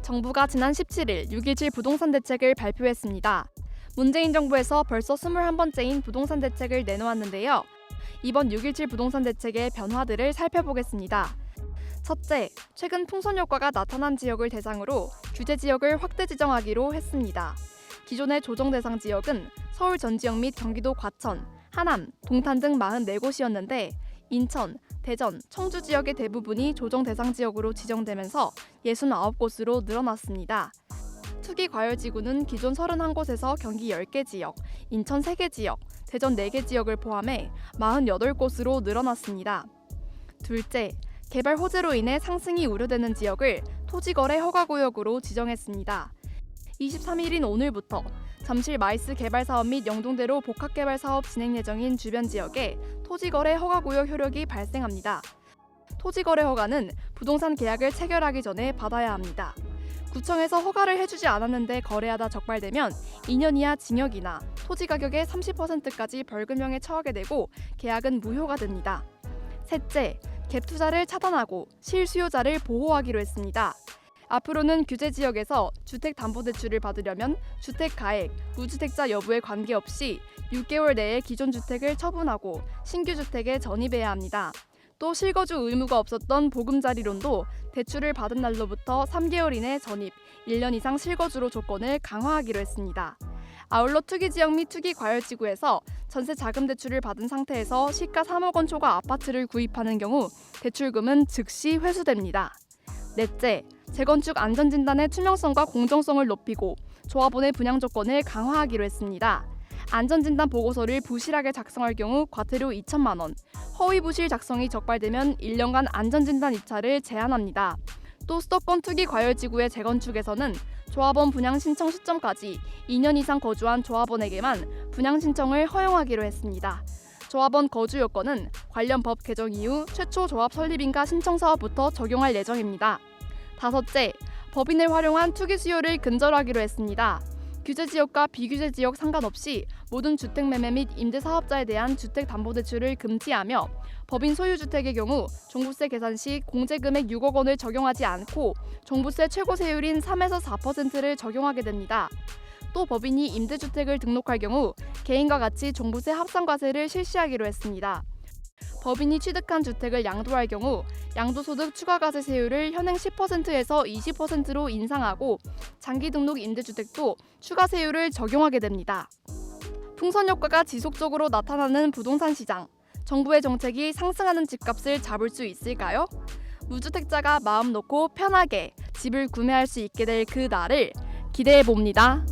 정부가 지난 17일 6.17 부동산 대책을 발표했습니다. 문재인 정부에서 벌써 21번째인 부동산 대책을 내놓았는데요. 이번 6.17 부동산 대책의 변화들을 살펴보겠습니다. 첫째, 최근 풍선 효과가 나타난 지역을 대상으로 규제 지역을 확대 지정하기로 했습니다. 기존의 조정 대상 지역은 서울 전 지역 및 경기도 과천, 하남, 동탄 등 44곳이었는데 인천, 대전, 청주 지역의 대부분이 조정 대상 지역으로 지정되면서 69곳으로 늘어났습니다. 투기 과열지구는 기존 31곳에서 경기 10개 지역, 인천 3개 지역, 대전 4개 지역을 포함해 48곳으로 늘어났습니다. 둘째, 개발 호재로 인해 상승이 우려되는 지역을 토지거래 허가구역으로 지정했습니다. 23일인 오늘부터 잠실 마이스 개발사업 및 영동대로 복합개발사업 진행 예정인 주변 지역에 토지거래 허가구역 효력이 발생합니다. 토지거래 허가는 부동산 계약을 체결하기 전에 받아야 합니다. 구청에서 허가를 해주지 않았는데 거래하다 적발되면 2년 이하 징역이나 토지 가격의 30%까지 벌금형에 처하게 되고 계약은 무효가 됩니다. 셋째, 갭 투자를 차단하고 실수요자를 보호하기로 했습니다. 앞으로는 규제 지역에서 주택담보대출을 받으려면 주택 가액, 무주택자 여부에 관계없이 6개월 내에 기존 주택을 처분하고 신규 주택에 전입해야 합니다. 또 실거주 의무가 없었던 보금자리론도 대출을 받은 날로부터 3개월 이내 전입, 1년 이상 실거주로 조건을 강화하기로 했습니다. 아울러 투기지역 및 투기과열지구에서 전세 자금 대출을 받은 상태에서 시가 3억 원 초과 아파트를 구입하는 경우 대출금은 즉시 회수됩니다. 넷째, 재건축 안전진단의 투명성과 공정성을 높이고 조합원의 분양 조건을 강화하기로 했습니다. 안전진단 보고서를 부실하게 작성할 경우 과태료 2천만 원, 허위 부실 작성이 적발되면 1년간 안전진단 입찰을 제한합니다. 또 수도권 투기 과열지구의 재건축에서는 조합원 분양 신청 시점까지 2년 이상 거주한 조합원에게만 분양 신청을 허용하기로 했습니다. 조합원 거주 요건은 관련 법 개정 이후 최초 조합 설립인가 신청 사업부터 적용할 예정입니다. 다섯째, 법인을 활용한 투기 수요를 근절하기로 했습니다. 규제 지역과 비규제 지역 상관없이 모든 주택 매매 및 임대 사업자에 대한 주택담보대출을 금지하며 법인 소유주택의 경우 종부세 계산 시 공제금액 6억 원을 적용하지 않고 종부세 최고 세율인 3에서 4%를 적용하게 됩니다. 또 법인이 임대주택을 등록할 경우 개인과 같이 종부세 합산과세를 실시하기로 했습니다. 법인이 취득한 주택을 양도할 경우 양도소득 추가과세 세율을 현행 10%에서 20%로 인상하고 장기 등록 임대주택도 추가세율을 적용하게 됩니다. 풍선 효과가 지속적으로 나타나는 부동산 시장. 정부의 정책이 상승하는 집값을 잡을 수 있을까요? 무주택자가 마음 놓고 편하게 집을 구매할 수 있게 될 그 날을 기대해 봅니다.